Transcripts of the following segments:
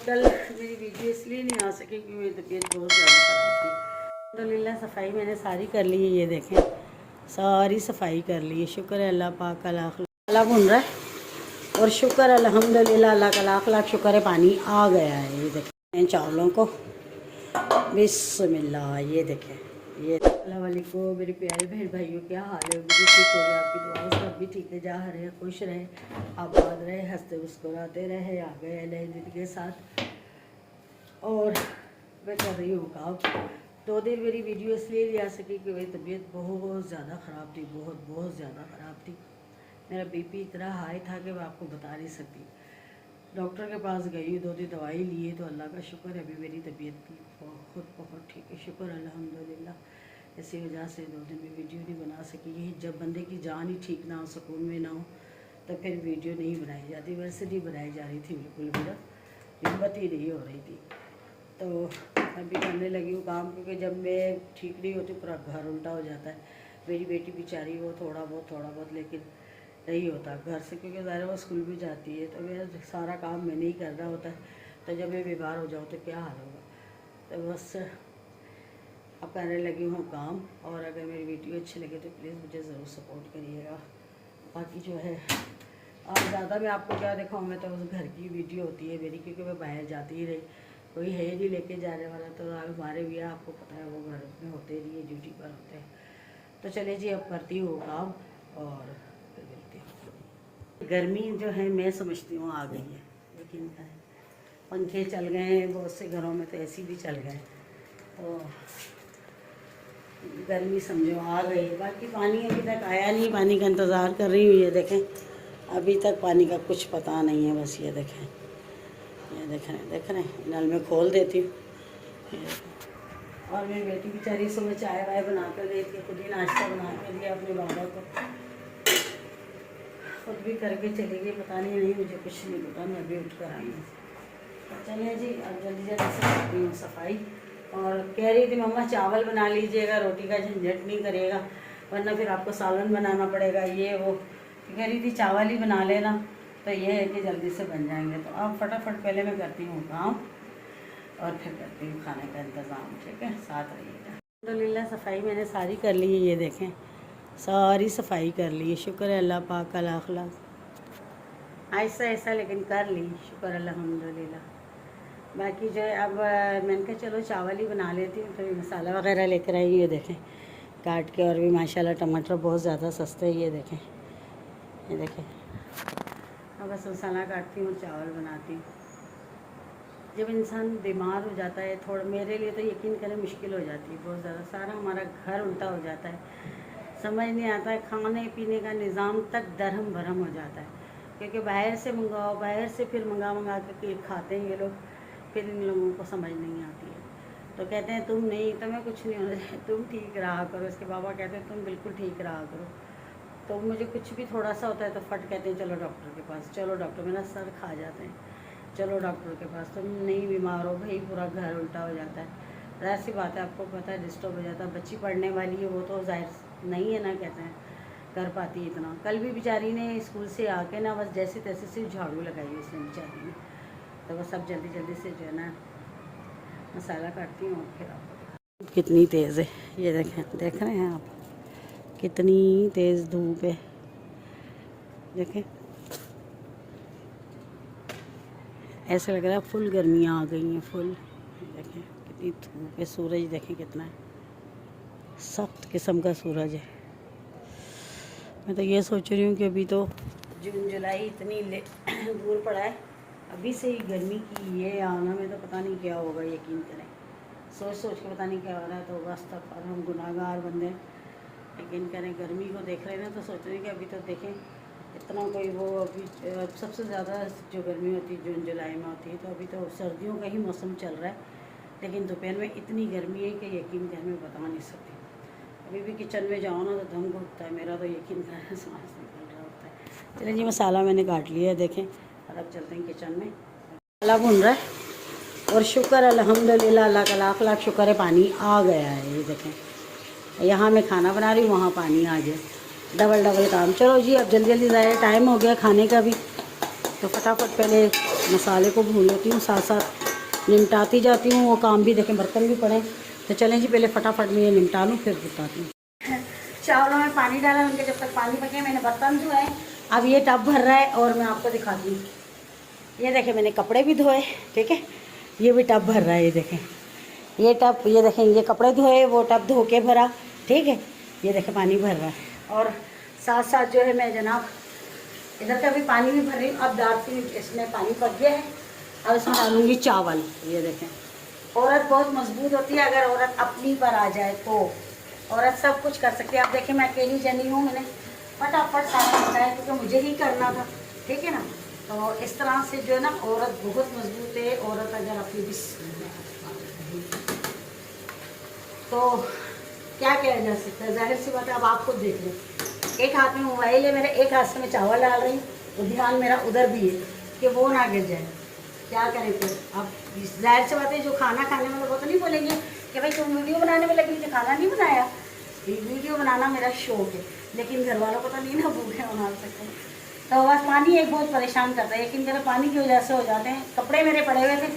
कल मेरी वीडियो इसलिए नहीं आ सकी क्योंकि मेरी तबीयत बहुत ज़्यादा ख़राब थी। अल्हम्दुलिल्लाह सफाई मैंने सारी कर ली है, ये देखें सारी सफाई कर ली है। शुक्र है अल्लाह पाक का लाख लाख भुन रहा है और शुक्र अल्हम्दुलिल्लाह अल्लाह का लाख लाख शुक्र है पानी आ गया है। ये देखें चावलों को बिस्मिल्लाह, ये देखें ये। अस्सलाम वालेकुम मेरे प्यारे बहन भाइयों, क्या हाल है? मुझे ठीक हो गया, आपकी दुआओं से भी ठीक है। जा रहे खुश रहे, आबाद रहे, हंसते मुस्कुराते रहे, आ गए नए दिन के साथ। और मैं कर रही हूँ काम। 2 दिन मेरी वीडियो इसलिए नहीं आ सकी कि मेरी तबीयत बहुत ज़्यादा ख़राब थी, बहुत ज़्यादा ख़राब थी। मेरा बीपी इतना हाई था कि मैं आपको बता नहीं सकती। डॉक्टर के पास गई, 2 दिन दवाई लिए तो अल्लाह का शुक्र है अभी मेरी तबीयत बहुत ठीक है। शुक्र अल्हम्दुलिल्लाह। इसी वजह से 2 दिन में वीडियो नहीं बना सकी। जब बंदे की जान ही ठीक ना हो, सुकून में ना हो, तो फिर वीडियो नहीं बनाई जाती। वैसे नहीं बनाई जा रही थी, बिल्कुल मेरा हिम्मत ही नहीं हो रही थी। तो अभी करने लगी हूँ काम, क्योंकि जब मैं ठीक नहीं होती पूरा घर उल्टा हो जाता है। मेरी बेटी बेचारी वो थोड़ा बहुत लेकिन नहीं होता घर से, क्योंकि ज़ाहिर वो स्कूल भी जाती है, तो मेरा सारा काम मैंने ही करना होता है। तो जब मैं बीमार हो जाऊँ तो क्या हाल होगा। तो बस अब करने लगी हूँ काम। और अगर मेरी वीडियो अच्छी लगे तो प्लीज़ मुझे ज़रूर सपोर्ट करिएगा। बाकी जो है और ज़्यादा मैं आपको क्या दिखाऊँ, मैं तो उस घर की वीडियो होती है मेरी, क्योंकि मैं बाहर जाती ही रही, कोई है नहीं लेके जाने वाला। तो हमारे भी आपको पता है वो घर में होते नहीं है, ड्यूटी पर होते हैं। तो चलिए जी अब करती हूँ काम और फिर मिलती हूँ। गर्मी जो है मैं समझती हूँ आ गई है, लेकिन पंखे चल गए हैं बहुत से घरों में, तो एसी भी चल गए, तो गर्मी समझो आ गई। बाकी पानी अभी तक आया नहीं, पानी का इंतज़ार कर रही हूँ। ये देखें अभी तक पानी का कुछ पता नहीं है। बस ये देखें, ये देख रहे हैं नल में खोल देती हूँ। और मेरी बेटी बेचारी सुबह चाय वाय बना कर देती है, खुद ही नाश्ता बना के दिया अपने बाबा को, खुद भी करके चली गई। पता नहीं मुझे कुछ नहीं पता, मैं अभी उठ कर आई हूँ। चलिए जी अब जल्दी से करती हूँ सफाई। और कह रही थी मम्मा चावल बना लीजिएगा, रोटी का झंझट नहीं करिएगा, वरना फिर आपको सालन बनाना पड़ेगा, ये वो। कह रही थी चावल ही बना लेना, तो ये है कि जल्दी से बन जाएंगे। तो अब फटाफट पहले मैं करती हूँ काम और फिर करती हूँ खाने का इंतज़ाम। ठीक है, साथ रहिएगा। अल्हम्दुलिल्लाह सफाई मैंने सारी कर ली है, ये देखें सारी सफाई कर ली है। शुक्र है अल्लाह पाक का लाख लाख। ऐसा लेकिन कर ली, शुक्र अल्हम्दुलिल्लाह। बाकी जो है अब मैंने कहा चलो चावल ही बना लेती हूँ। तो ये मसाला वगैरह लेकर आई, ये देखें काट के। और भी माशाल्लाह टमाटर बहुत ज़्यादा सस्ते हैं, ये देखें अब बस मसाला काटती हूँ, चावल बनाती हूँ। जब इंसान बीमार हो जाता है थोड़ा, मेरे लिए तो यकीन करें मुश्किल हो जाती है बहुत ज़्यादा। सारा हमारा घर उल्टा हो जाता है, समझ नहीं आता है, खाने पीने का निज़ाम तक दरहम भरम हो जाता है। क्योंकि बाहर से मंगाओ, बाहर से फिर मंगा के खाते हैं ये लोग, फिर इन लोगों को समझ नहीं आती है। तो कहते हैं तुम नहीं, तुम्हें कुछ नहीं होना चाहिए, तुम ठीक रहा करो। इसके बाबा कहते हैं तुम बिल्कुल ठीक रहा करो। तो मुझे कुछ भी थोड़ा सा होता है तो फट कहते हैं चलो डॉक्टर के पास, चलो डॉक्टर, मेरा सर खा जाते हैं, चलो डॉक्टर के पास। तुम नहीं बीमार हो भाई, पूरा घर उल्टा हो जाता है। ऐसी बात है, आपको पता है डिस्टर्ब हो जाता है। बच्ची पढ़ने वाली है, वो तो जाहिर नहीं है ना, कहते हैं कर पाती इतना। कल भी बेचारी ने स्कूल से आके ना बस जैसे तैसे सिर्फ झाड़ू लगाई उसने बेचारी ने। तो बस अब जल्दी से जो है ना मसाला काटती हूँ। फिर आप कितनी तेज़ है ये देख रहे हैं आप, कितनी तेज़ धूप है। देखें ऐसा लग रहा है फुल गर्मियाँ आ गई हैं, फुल। देखें कितनी धूप है, सूरज देखें कितना है, सख्त किस्म का सूरज है। मैं तो ये सोच रही हूँ कि अभी तो जून जुलाई इतनी दूर पड़ा है, अभी से ही गर्मी की ये आना में तो पता नहीं क्या होगा। यकीन करें सोच के पता नहीं क्या हो रहा है। तो बस तक और हम गुनाहगार बंदे। यकीन करें गर्मी को देख रहे हैं ना, तो सोच रहे हैं कि अभी तो देखें इतना कोई वो, अभी सबसे ज़्यादा जो गर्मी होती है जून जुलाई में होती है। तो अभी तो सर्दियों का ही मौसम चल रहा है, लेकिन दोपहर में इतनी गर्मी है कि यकीन करें मैं बता नहीं सकती। अभी भी किचन में जाओ ना तो दम घुटता है मेरा, तो यकीन करें सांस निकल रहा होता है। चलिए जी मसाला मैंने काट लिया है, देखें। और अब चलते हैं किचन में। मसाला भुन रहा है और शुक्र अल्हम्दुलिल्लाह अल्लाह का लाख लाख शुक्र है पानी आ गया है। ये देखें यहाँ मैं खाना बना रही हूँ, वहाँ पानी आ जाए, डबल काम। चलो जी अब जल्दी ज़्यादा टाइम हो गया खाने का भी, तो फटाफट पहले मसाले को भून लेती हूँ, साथ साथ निमटाती जाती हूँ। वो काम भी देखें, बर्तन भी पड़े। तो चलें जी, पहले फटाफट में ये निमटा लूँ, फिर बताती हूँ। चावलों में पानी डाला, उनके जब तक पानी पके मैंने बर्तन धोए। अब ये टब भर रहा है और मैं आपको दिखाती हूँ। ये देखें, मैंने कपड़े भी धोए, ठीक है। ये भी टब भर रहा है, ये देखें ये टब, ये देखें ये कपड़े धोए, वो टब धो के भरा, ठीक है। ये देखें पानी भर रहा है। और साथ साथ जो है मैं जनाब इधर का भी पानी भी भर रही हूँ। अब डालती हूँ, इसमें पानी पक गया है, अब इसमें डालूंगी चावल। ये देखें, औरत बहुत मजबूत होती है अगर औरत अपनी पर आ जाए तो औरत सब कुछ कर सकती है। आप देखें, मैं अकेली जनी हूँ, मैंने फटाफट सारा बताया क्योंकि मुझे ही करना था, ठीक है ना। तो इस तरह से जो है ना, औरत बहुत मजबूत है। औरत अगर अपनी तो क्या किया जा सकता है, जाहिर सी बात है। अब आप खुद देख लें, एक हाथ में मोबाइल है मेरे, एक हाथ से मैं चावल डाल रही हूँ, तो ध्यान मेरा उधर भी है कि वो ना गिर जाए। क्या करें फिर। अब जाहिर सी बात है, जो खाना खाने वाले वो तो नहीं बोलेंगे कि भाई तुम वीडियो बनाने में लगी थी, खाना नहीं बनाया। वीडियो बनाना मेरा शौक है, लेकिन घर वालों को तो नहीं ना भूखे बना सकते। तो बस पानी एक बहुत परेशान करता है, लेकिन मेरा पानी की वजह से हो जाते हैं। कपड़े मेरे पड़े हुए थे,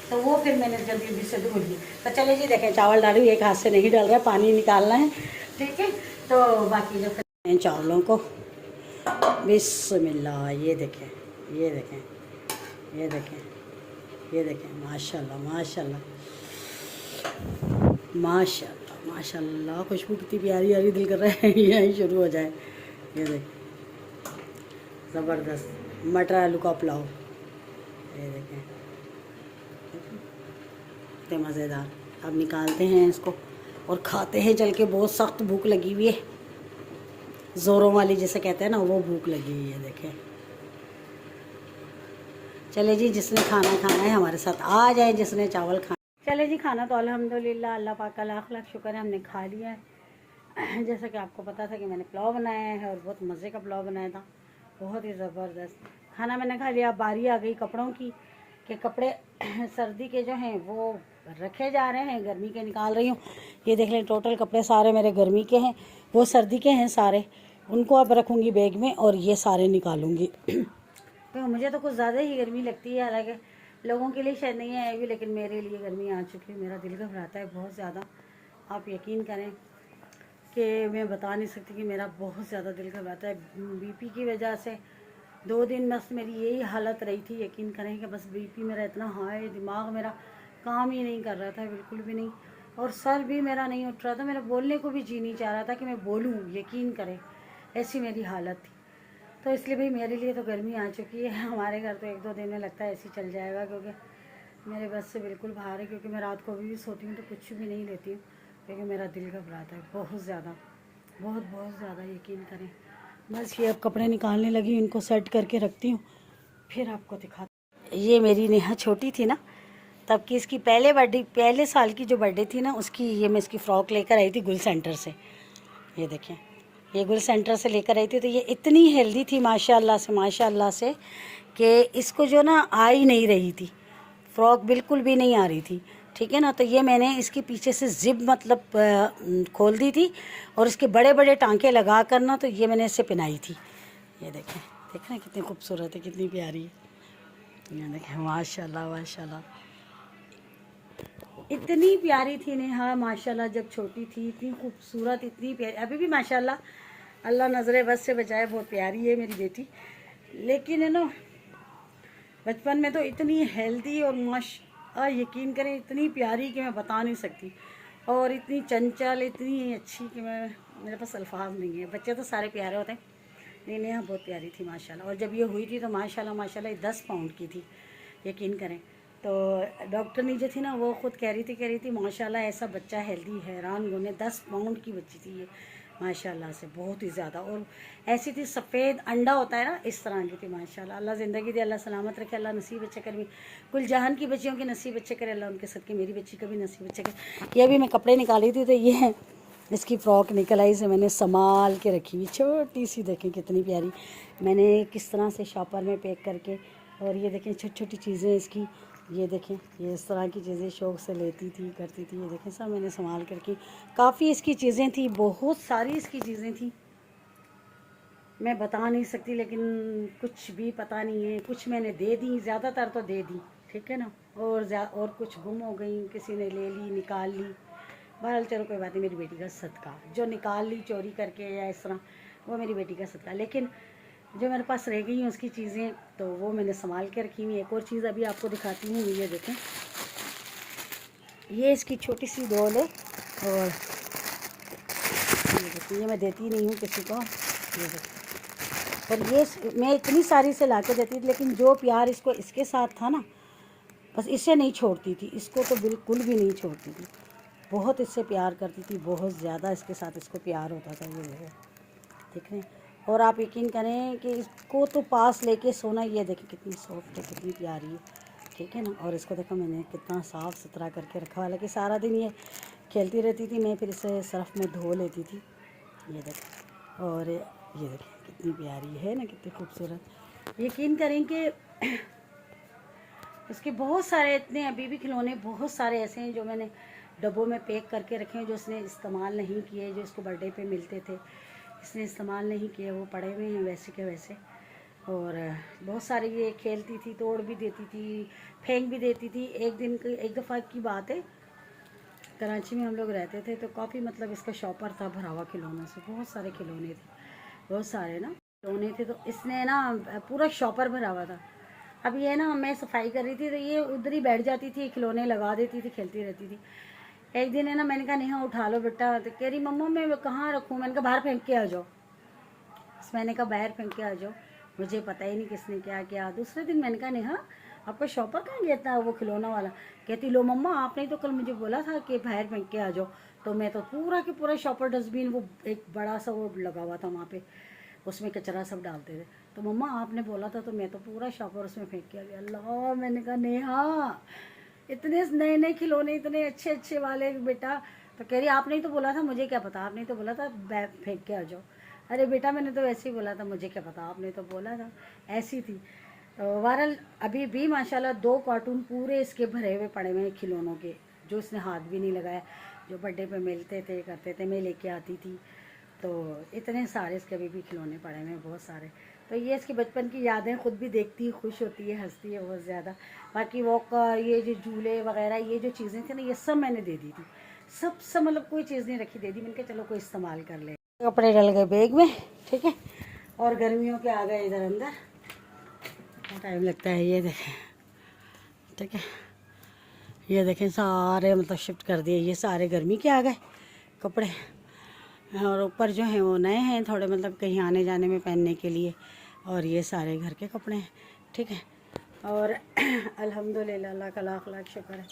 तो वो फिर मैंने जल्दी जल्दी से धो लिए। तो चले जी, देखें चावल डालूँ, एक हाथ से नहीं डाल रहा है, पानी निकालना है, ठीक है। तो बाकी जो करते हैं चावलों को, बिस्मिल्लाह। ये देखें, ये देखें, ये देखें, ये देखें, माशाल्लाह माशाल्लाह माशाल्लाह माशाल्लाह। खुशबू कितनी प्यारी आ रही, दिल कर रहा है यहीं शुरू हो जाए। ये देखें, ज़बरदस्त मटर आलू का पुलाव। ये देखें, कितने मज़ेदार। अब निकालते हैं इसको और खाते हैं चल के। बहुत सख्त भूख लगी हुई है, ज़ोरों वाली जिसे कहते हैं ना, वो भूख लगी हुई है। देखें, चले जी, जिसने खाना खाना है हमारे साथ आ जाए, जिसने चावल खाना। चले जी, खाना तो अल्हम्दुलिल्लाह अल्लाह पाक का लाख लाख शुक्र है, हमने खा लिया है। जैसा कि आपको पता था कि मैंने पुलाव बनाया है और बहुत मज़े का पुलाव बनाया था, बहुत ही ज़बरदस्त खाना मैंने खा लिया। बारी आ गई कपड़ों की, कि कपड़े सर्दी के जो हैं वो रखे जा रहे हैं, गर्मी के निकाल रही हूँ। ये देख लें, टोटल कपड़े सारे मेरे गर्मी के हैं, वो सर्दी के हैं सारे। उनको अब रखूँगी बैग में और ये सारे निकालूँगी। तो मुझे तो कुछ ज़्यादा ही गर्मी लगती है, हालांकि लोगों के लिए शायद नहीं आएगी, लेकिन मेरे लिए गर्मी आ चुकी है। मेरा दिल घबराता है बहुत ज़्यादा। आप यकीन करें कि मैं बता नहीं सकती कि मेरा बहुत ज़्यादा दिल घबराता है। बीपी की वजह से 2 दिन बस मेरी यही हालत रही थी। यकीन करें कि बस बीपी मेरा इतना हाई, दिमाग मेरा काम ही नहीं कर रहा था, बिल्कुल भी नहीं। और सर भी मेरा नहीं उठ रहा था, मेरा बोलने को भी जी नहीं चाह रहा था कि मैं बोलूँ। यकीन करें, ऐसी मेरी हालत थी। तो इसलिए भाई मेरे लिए तो गर्मी आ चुकी है। हमारे घर तो 1-2 दिन में लगता है ऐसे ही चल जाएगा, क्योंकि मेरे बस से बिल्कुल बाहर है। क्योंकि मैं रात को भी सोती हूँ तो कुछ भी नहीं लेती हूँ, क्योंकि मेरा दिल घबराता है बहुत ज़्यादा, बहुत बहुत ज़्यादा। यकीन करें, बस ये अब कपड़े निकालने लगी, इनको सेट करके रखती हूँ, फिर आपको दिखाती। ये मेरी नेहा छोटी थी ना, तब की इसकी पहले साल की जो बर्थडे थी ना, उसकी ये मैं इसकी फ़्रॉक लेकर आई थी गुल सेंटर से। ये देखें, ये गुल सेंटर से लेकर आई थी। तो ये इतनी हेल्दी थी माशाल्लाह से कि इसको जो ना आ ही नहीं रही थी, फ़्रॉक बिल्कुल भी नहीं आ रही थी, ठीक है ना। तो ये मैंने इसके पीछे से ज़िप मतलब खोल दी थी और इसके बड़े बड़े टांके लगा कर ना, तो ये मैंने इससे पहनाई थी। ये देखें, देख रहे हैं कितनी खूबसूरत है, कितनी प्यारी है। ये देखें, माशाल्लाह माशाल्लाह, इतनी प्यारी थी नेहा माशाल्लाह। जब छोटी थी इतनी खूबसूरत, इतनी प्यारी, अभी भी माशाल्लाह, अल्लाह नज़र बस से बचाए, बहुत प्यारी है मेरी बेटी। लेकिन है ना, बचपन में तो इतनी हेल्दी और यकीन करें इतनी प्यारी कि मैं बता नहीं सकती, और इतनी चंचल, इतनी अच्छी कि मेरे पास अल्फाज नहीं है। बच्चे तो सारे प्यारे होते हैं, लेकिन नेहा बहुत प्यारी थी माशाल्लाह। और जब ये हुई थी तो माशाल्लाह माशाल्लाह 10 पाउंड की थी, यकीन करें। तो डॉक्टर जो थी ना, वो ख़ुद कह रही थी माशाल्लाह ऐसा बच्चा हेल्दी, हैरान गुने 10 पाउंड की बच्ची थी ये माशाल्लाह से, बहुत ही ज़्यादा। और ऐसी थी, सफ़ेद अंडा होता है ना, इस तरह की थी माशाल्लाह। अल्लाह ज़िंदगी दे, अल्लाह सलामत रखे, अल्लाह नसीब अच्छे करे, कुल जहान की बच्चियों के नसीब अच्छे करे अल्लाह, उनके सदके मेरी बच्ची का भी नसीब अच्छे करे। ये भी मैं कपड़े निकाली थी, तो ये है इसकी फ़्रॉक निकल आई, से मैंने संभाल के रखी हुई, छोटी सी, देखें कितनी प्यारी। मैंने किस तरह से शॉपर में पैक करके, और ये देखें छोटी छोटी चीज़ें इसकी, ये देखें, ये इस तरह की चीज़ें शौक़ से लेती थी, करती थी। ये देखें, सब मैंने संभाल कर की। काफ़ी इसकी चीज़ें थी, बहुत सारी इसकी चीज़ें थी। मैं बता नहीं सकती, लेकिन कुछ भी पता नहीं है। कुछ मैंने दे दी, ज़्यादातर तो दे दी, ठीक है ना, और कुछ गुम हो गई, किसी ने ले ली, निकाल ली। बहरहाल चलो कोई बात नहीं, मेरी बेटी का सदका, जो निकाल ली चोरी करके या इस तरह, वो मेरी बेटी का सदका। लेकिन जो मेरे पास रह गई हैं उसकी चीज़ें तो वो मैंने संभाल के रखी हुई। एक और चीज़ अभी आपको दिखाती हूँ, ये देखें, ये इसकी छोटी सी डोल है, और ये देखिए, ये मैं देती नहीं हूँ किसी को, ये देखिए। और ये मैं इतनी सारी से ला के देती थी, लेकिन जो प्यार इसको इसके साथ था ना, बस इससे नहीं छोड़ती थी, इसको तो बिल्कुल भी नहीं छोड़ती थी। बहुत इससे प्यार करती थी, बहुत ज़्यादा इसके साथ इसको प्यार होता था। ये देखो, ठीक है। और आप यकीन करें कि इसको तो पास लेके सोना, ये देखें कितनी सॉफ्ट है, कितनी प्यारी है, ठीक है ना। और इसको देखो मैंने कितना साफ़ सुथरा करके रखा, हालांकि सारा दिन ये खेलती रहती थी, मैं फिर इसे सर्फ़ में धो लेती थी। ये देखें, और ये देखें कितनी प्यारी है ना, कितनी खूबसूरत। यकीन करें कि इसके बहुत सारे इतने अभी भी खिलौने बहुत सारे ऐसे हैं जो मैंने डब्बों में पैक करके रखे हैं, जो इसने इस्तेमाल नहीं किए, जो इसको बर्थडे पे मिलते थे, इसने इस्तेमाल नहीं किए, वो पड़े हुए हैं वैसे के वैसे। और बहुत सारे ये खेलती थी, तोड़ भी देती थी, फेंक भी देती थी। एक दफ़ा की बात है, कराची में हम लोग रहते थे, तो काफ़ी मतलब इसका शॉपर था भरा हुआ खिलौनों से, बहुत सारे खिलौने थे, बहुत सारे ना खिलौने थे। तो इसने ना पूरा शॉपर भरा हुआ था। अब ये ना मैं सफाई कर रही थी, तो ये उधर ही बैठ जाती थी, खिलौने लगा देती थी, खेलती रहती थी। एक दिन है ना, मैंने कहा नेहा उठा लो बेटा, तो कह रही मम्मा मैं कहाँ रखूँ, मैंने कहा बाहर फेंक के आ जाओ। मैंने कहा बाहर फेंक के आ जाओ, मुझे पता ही नहीं किसने क्या किया। दूसरे दिन मैंने कहा नेहा आपका शॉपर कहाँ गया था, वो खिलौना वाला? कहती लो मम्मा आपने तो कल मुझे बोला था कि बाहर फेंक के आ जाओ, तो मैं तो पूरा के पूरा शॉपर डस्टबिन, वो एक बड़ा सा वो लगा हुआ था वहाँ पे, उसमें कचरा सब डालते थे, तो मम्मा आपने बोला था, तो मैं तो पूरा शॉपर उसमें फेंक के आ गया। अल्लाह, मैंने कहा नेहा इतने नए नए खिलौने, इतने अच्छे अच्छे वाले बेटा। तो कह रही आपने ही तो बोला था, मुझे क्या पता, आपने तो बोला था फेंक के आ जाओ। अरे बेटा मैंने तो ऐसे ही बोला था, मुझे क्या पता, आपने तो बोला था। ऐसी थी। बहरहाल अभी भी माशाल्लाह 2 कार्टून पूरे इसके भरे हुए पड़े हुए हैं खिलौनों के, जो इसने हाथ भी नहीं लगाया, जो बर्थडे पे मिलते थे करते थे, मैं लेके आती थी। तो इतने सारे इसके अभी भी खिलौने पड़े हुए हैं, बहुत सारे। तो ये इसकी बचपन की यादें, खुद भी देखती है, खुश होती है, हंसती है बहुत ज़्यादा। बाकी वॉकर, ये जो झूले वगैरह, ये जो चीज़ें थी ना, ये सब मैंने दे दी थी, सब मतलब कोई चीज़ नहीं रखी, दे दी। मैंने कहा चलो कोई इस्तेमाल कर ले। कपड़े डल गए बैग में, ठीक है, और गर्मियों के आ गए इधर अंदर, टाइम लगता है। ये देखें, ठीक है, ये देखें सारे मतलब शिफ्ट कर दिए, ये सारे गर्मी के आ गए कपड़े, और ऊपर जो हैं वो नए हैं थोड़े, मतलब कहीं आने जाने में पहनने के लिए, और ये सारे घर के कपड़े हैं, ठीक है। और अल्हम्दुलिल्लाह, अल्लाह का लाख लाख शुक्र है।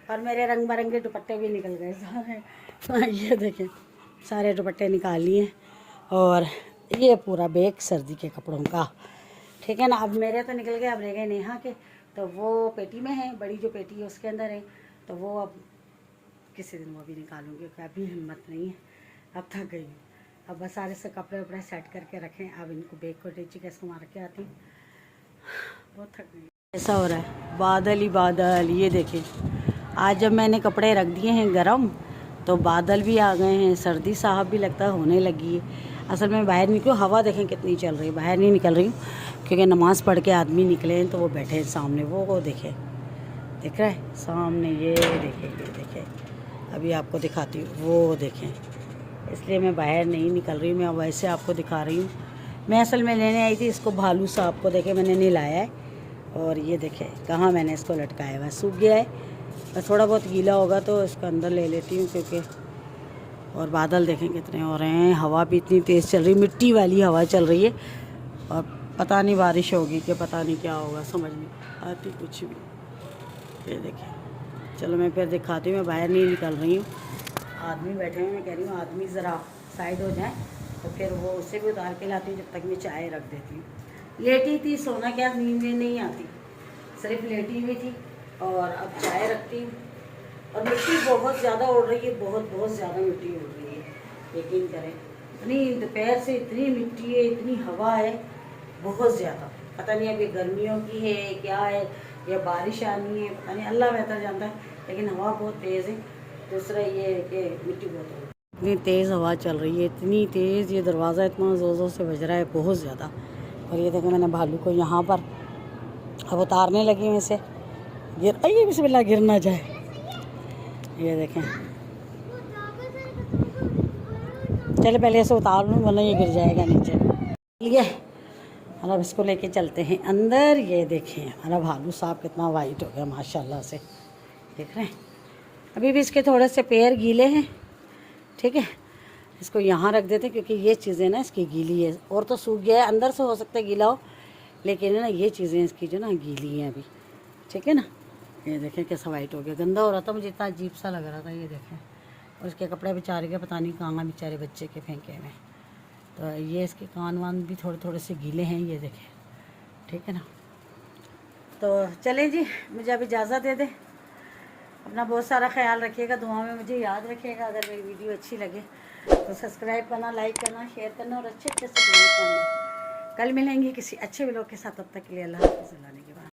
और मेरे रंग बिरंगे दुपट्टे भी निकल गए सारे। ये देखें सारे दुपट्टे निकाल लिए, और ये पूरा बैग सर्दी के कपड़ों का, ठीक है ना। अब मेरे तो निकल गए, अब रह गए नेहा के, तो वो पेटी में है, बड़ी जो पेटी है उसके अंदर है, तो वो अब किसी दिन वो भी निकालूंगी, क्योंकि अभी हिम्मत नहीं है, अब थक गई हूँ। अब बस सारे से कपड़े वपड़े सेट करके रखें, अब इनको बैग को टेची कैसे मार के आती हूँ, बहुत थक गई। ऐसा हो रहा है, बादल ही बादल। ये देखें, आज जब मैंने कपड़े रख दिए हैं गरम, तो बादल भी आ गए हैं, सर्दी साहब भी लगता होने लगी है। असल में बाहर निकलो, हवा देखें कितनी चल रही है, बाहर नहीं निकल रही हूँ, क्योंकि नमाज़ पढ़ के आदमी निकले हैं, तो वो बैठे हैं सामने, वो देखें, दिख रहा है सामने, ये देखें, अभी आपको दिखाती हूँ, वो देखें। इसलिए मैं बाहर नहीं निकल रही हूँ, मैं वैसे आपको दिखा रही हूँ। मैं असल में लेने आई थी इसको, भालू साहब को, देखे मैंने नहीं लाया है, और ये देखें कहाँ मैंने इसको लटकाया हुआ, सूख गया है, बस थोड़ा बहुत गीला होगा तो इसको अंदर ले लेती हूँ, क्योंकि। और बादल देखें कितने हो रहे हैं, हवा भी इतनी तेज़ चल रही, मिट्टी वाली हवा चल रही है, और पता नहीं बारिश होगी कि पता नहीं क्या होगा, समझ नहीं आती कुछ भी। ये देखें, चलो मैं फिर दिखाती हूँ, मैं बाहर नहीं निकल रही हूँ। आदमी बैठे हैं, मैं कह रही हूँ आदमी ज़रा साइड हो जाए, तो फिर वो उससे भी उतार के लाती हूँ, जब तक मैं चाय रख देती हूँ। लेटी थी, सोना क्या, नींद में नहीं आती, सिर्फ लेटी हुई थी, और अब चाय रखती हूँ। और मिट्टी बहुत ज़्यादा उड़ रही है, बहुत ज़्यादा मिट्टी उड़ रही है, यकीन करें, इतनी दोपहर से इतनी मिट्टी है, इतनी हवा है, बहुत ज़्यादा। पता नहीं अब ये गर्मियों की है क्या है, या बारिश आनी है, पता नहीं, अल्लाह बेहतर जानता है, लेकिन हवा बहुत तेज़ है। दूसरा ये है कि मिट्टी बहुत है। इतनी तेज़ हवा चल रही है, इतनी तेज़, ये दरवाज़ा इतना ज़ोर ज़ोर से बज रहा है, बहुत ज़्यादा। और ये देखें मैंने भालू को यहाँ पर अब उतारने लगी हूँ इसे, आइए बिस्मिल्लाह गिर ना जाए। ये देखें, चले पहले इसे उतार लूँ वरना ये गिर जाएगा नीचे। ये अब इसको लेके चलते हैं अंदर। ये देखें हमारा भालू साहब कितना वाइट हो गया माशाल्लाह से, देख रहे हैं। अभी भी इसके थोड़े से पैर गीले हैं, ठीक है। इसको यहाँ रख देते हैं क्योंकि ये चीज़ें ना इसकी गीली है, और तो सूख गया है, अंदर से हो सकता है गीला हो, लेकिन है ना ये चीज़ें इसकी जो ना गीली हैं अभी, ठीक है ना। ये देखें कैसा वाइट हो गया, गंदा हो रहा था, मुझे इतना अजीब सा लग रहा था। ये देखें, और इसके कपड़े बेचारे के पता नहीं कहाँ बेचारे बच्चे के फेंके हुए। तो ये इसके कान वान भी थोड़े थोड़े से गीले हैं, ये देखें, ठीक है ना। तो चलें जी, मुझे अब इजाज़त दे दें। अपना बहुत सारा ख्याल रखिएगा, दुआ में मुझे याद रखिएगा। अगर मेरी वीडियो अच्छी लगे तो सब्सक्राइब करना, लाइक करना, शेयर करना और अच्छे अच्छे से कमेंट करना। कल मिलेंगे किसी अच्छे व्लॉग के साथ, तब तक के लिए अल्लाह हाफ़िज़।